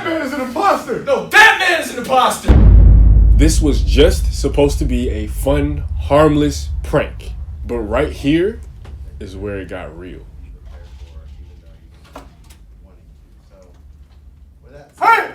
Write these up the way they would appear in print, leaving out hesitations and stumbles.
Spider-Man is an imposter! No, Batman is an imposter! This was just supposed to be a fun, harmless prank. But right here is where it got real. Hey!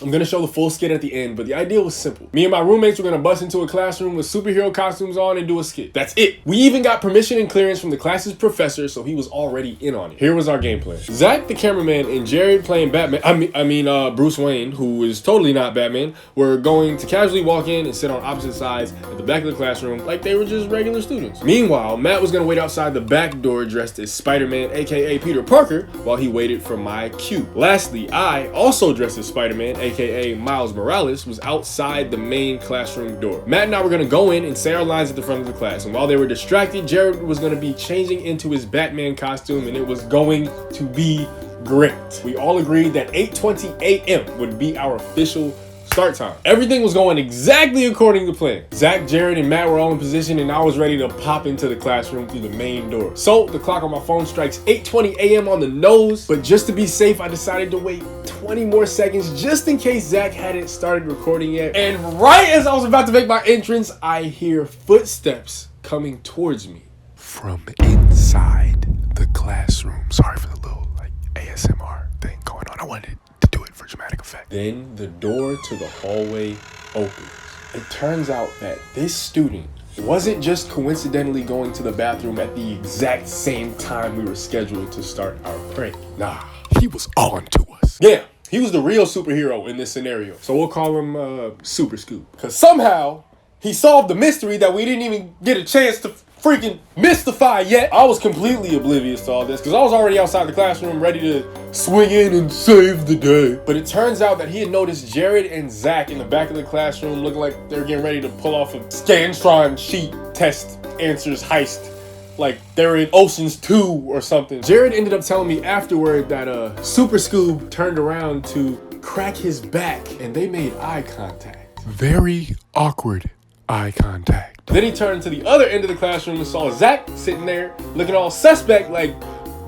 I'm gonna show the full skit at the end, but the idea was simple. Me and my roommates were gonna bust into a classroom with superhero costumes on and do a skit. That's it. We even got permission and clearance from the class's professor, so he was already in on it. Here was our game plan. Zach, the cameraman, and Jarod playing Batman, Bruce Wayne, who is totally not Batman, were going to casually walk in and sit on opposite sides at the back of the classroom like they were just regular students. Meanwhile, Matt was gonna wait outside the back door dressed as Spider-Man, aka Peter Parker, while he waited for my cue. Lastly, I, also dressed as Spider-Man, aka Miles Morales, was outside the main classroom door. Matt and I were gonna go in and say our lines at the front of the class, and while they were distracted, Jarod was gonna be changing into his Batman costume, and it was going to be great. We all agreed that 8:20 a.m. would be our official start time. Everything was going exactly according to plan. Zach, Jarod, and Matt were all in position, and I was ready to pop into the classroom through the main door. So the clock on my phone strikes 8:20 a.m. on the nose, but just to be safe, I decided to wait 20 more seconds just in case Zach hadn't started recording yet. And right as I was about to make my entrance, I hear footsteps coming towards me from inside the classroom. Sorry for the little ASMR thing going on. I wanted to do it for dramatic effect. Then the door to the hallway opens. It turns out that this student wasn't just coincidentally going to the bathroom at the exact same time we were scheduled to start our prank. Nah, he was on to us. Yeah, he was the real superhero in this scenario. So we'll call him Super Scoop. Because somehow he solved the mystery that we didn't even get a chance to freaking mystify yet. I was completely oblivious to all this because I was already outside the classroom ready to swing in and save the day. But it turns out that he had noticed Jarod and Zach in the back of the classroom looking like they're getting ready to pull off a Scantron sheet test answers heist. Like they were in Ocean's 2 or something. Jarod ended up telling me afterward that Super Scoob turned around to crack his back and they made eye contact. Very awkward eye contact. Then he turned to the other end of the classroom and saw Zach sitting there looking all suspect like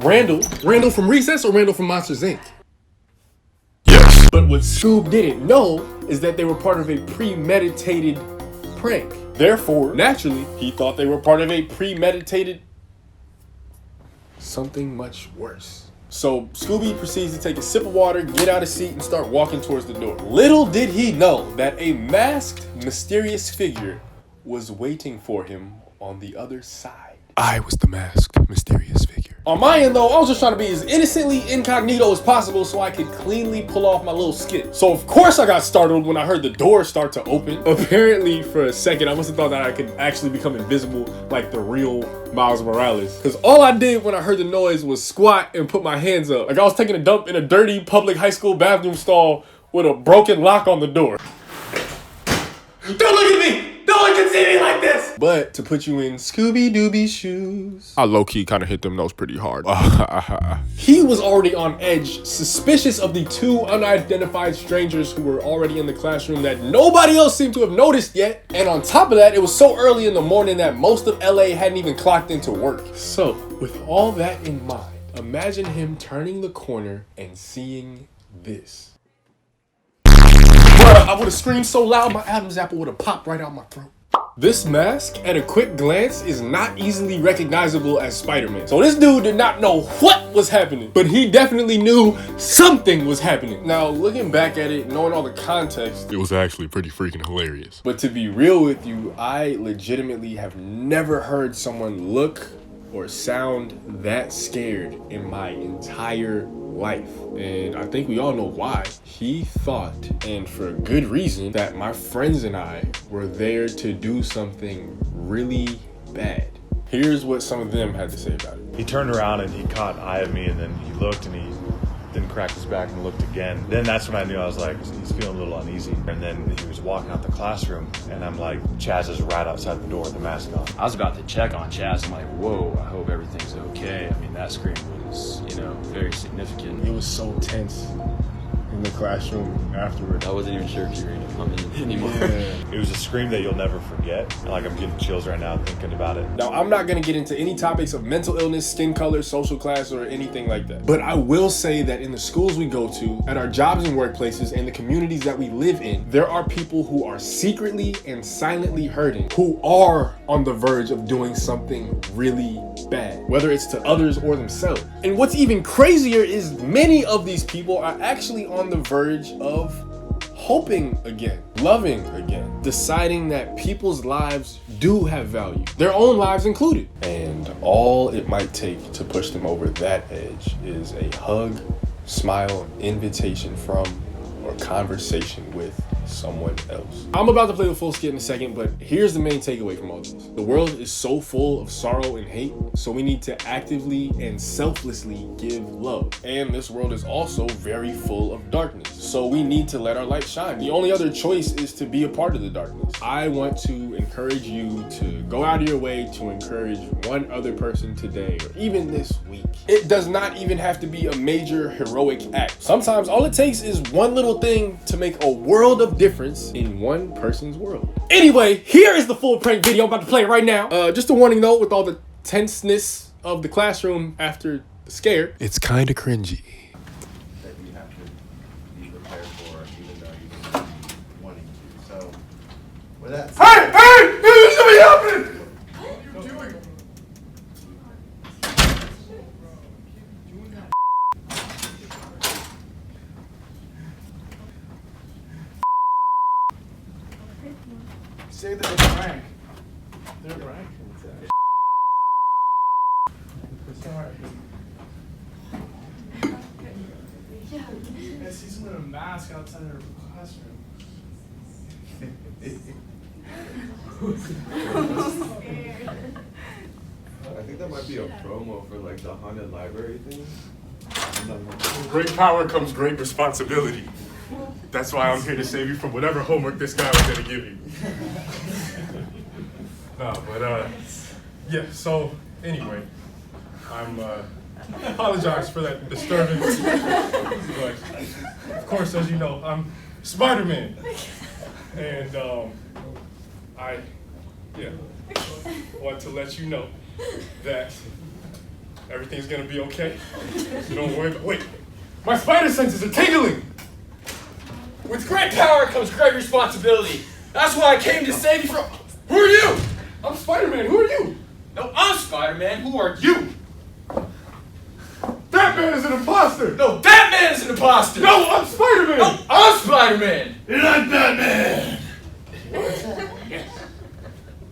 Randall. Randall from Recess or Randall from Monsters, Inc.? Yes. But what Scoob didn't know is that they were part of a premeditated prank. Therefore, naturally, he thought they were part of a premeditated something much worse. So Scooby proceeds to take a sip of water, get out of seat, and start walking towards the door. Little did he know that a masked, mysterious figure was waiting for him on the other side. I was the masked, mysterious figure. On my end though, I was just trying to be as innocently incognito as possible so I could cleanly pull off my little skit. So of course I got startled when I heard the door start to open. Apparently for a second, I must have thought that I could actually become invisible like the real Miles Morales. Because all I did when I heard the noise was squat and put my hands up. Like I was taking a dump in a dirty public high school bathroom stall with a broken lock on the door. Don't look at me! No one can see me like this! But to put you in Scooby-Dooby shoes, I low-key kind of hit them nose pretty hard. He was already on edge, suspicious of the two unidentified strangers who were already in the classroom that nobody else seemed to have noticed yet. And on top of that, it was so early in the morning that most of LA hadn't even clocked into work. So, with all that in mind, imagine him turning the corner and seeing this. I would have screamed so loud my Adam's apple would have popped right out my throat. This mask, at a quick glance, is not easily recognizable as Spider-Man. So this dude did not know what was happening, but he definitely knew something was happening. Now, looking back at it, knowing all the context, it was actually pretty freaking hilarious. But to be real with you, I legitimately have never heard someone look or sound that scared in my entire life. And I think we all know why. He thought, and for good reason, that my friends and I were there to do something really bad. Here's what some of them had to say about it. He turned around and he caught an eye of me, and then he looked and he then cracked his back and looked again. Then that's when I knew I was like, he's feeling a little uneasy. And then he was walking out the classroom and I'm like, Chaz is right outside the door with the mask on. I was about to check on Chaz. I'm like, whoa, I hope everything's okay. I mean, that scream was, very significant. It was so tense and in the classroom afterward. I wasn't even sure if you were gonna come in anymore. Yeah. It was a scream that you'll never forget. And like I'm getting chills right now thinking about it. Now, I'm not gonna get into any topics of mental illness, skin color, social class, or anything like that. But I will say that in the schools we go to, at our jobs and workplaces, and the communities that we live in, there are people who are secretly and silently hurting, who are on the verge of doing something really bad, whether it's to others or themselves. And what's even crazier is many of these people are actually on the verge of hoping again, loving again, deciding that people's lives do have value, their own lives included. And all it might take to push them over that edge is a hug, smile, invitation from, or conversation with someone else. I'm about to play the full skit in a second, but here's the main takeaway from all this. The world is so full of sorrow and hate, so we need to actively and selflessly give love. And this world is also very full of darkness, so we need to let our light shine. The only other choice is to be a part of the darkness. I want to encourage you to go out of your way to encourage one other person today, or even this week. It does not even have to be a major heroic act. Sometimes all it takes is one little thing to make a world of difference in one person's world. Anyway, here is the full prank video. I'm about to play it right now. Just a warning note, with all the tenseness of the classroom after the scare, it's kind of cringy. That you have to be prepared for, even though you don't wanting to. So, with that said, Hey! There's something happening! what are you doing? Say that it's prank. They're prank. Sorry. I see someone in a mask outside their classroom. I think that might be a promo for like the haunted library thing. With great power comes great responsibility. That's why I'm here to save you from whatever homework this guy was gonna give you. No, but yeah, so anyway, I apologize for that disturbance. But of course, as you know, I'm Spider-Man. And I want to let you know that everything's gonna be okay. So don't worry about, wait, my spider senses are tingling! With great power comes great responsibility. That's why I came to save you from. Who are you? I'm Spider-Man, who are you? No, I'm Spider-Man. Who are you? Batman is an imposter! No, Batman is an imposter. No, I'm Spider-Man! No, I'm Spider-Man. You're not Batman!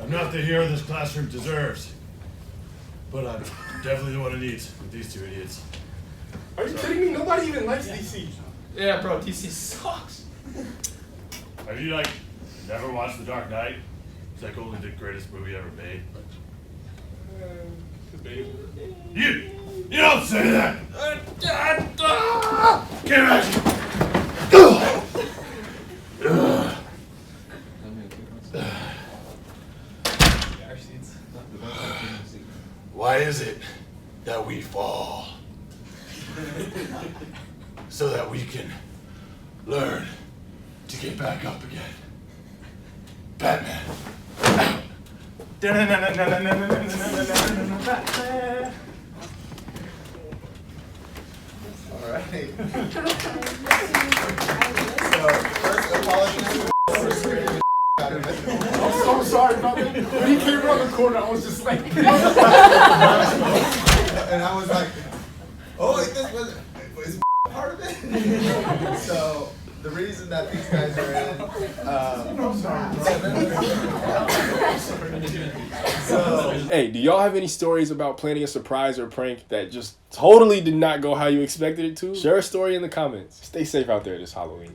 I'm not the hero this classroom deserves. But I'm definitely the one it needs with these two idiots. Are you kidding me? Nobody even likes DC. Yeah, bro, DC sucks. Have you, like, never watched The Dark Knight? It's like only the greatest movie ever made. You don't say that! Get back Why is it that we fall? So that we can learn to get back up again. Batman. All right. So, first apologies. I'm so sorry about that. When he came around the corner, I was just like... And I was like, oh, wait, this was part of it? So, the reason that these guys are in, so, Hey, do y'all have any stories about planning a surprise or prank that just totally did not go how you expected it to? Share a story in the comments. Stay safe out there this Halloween.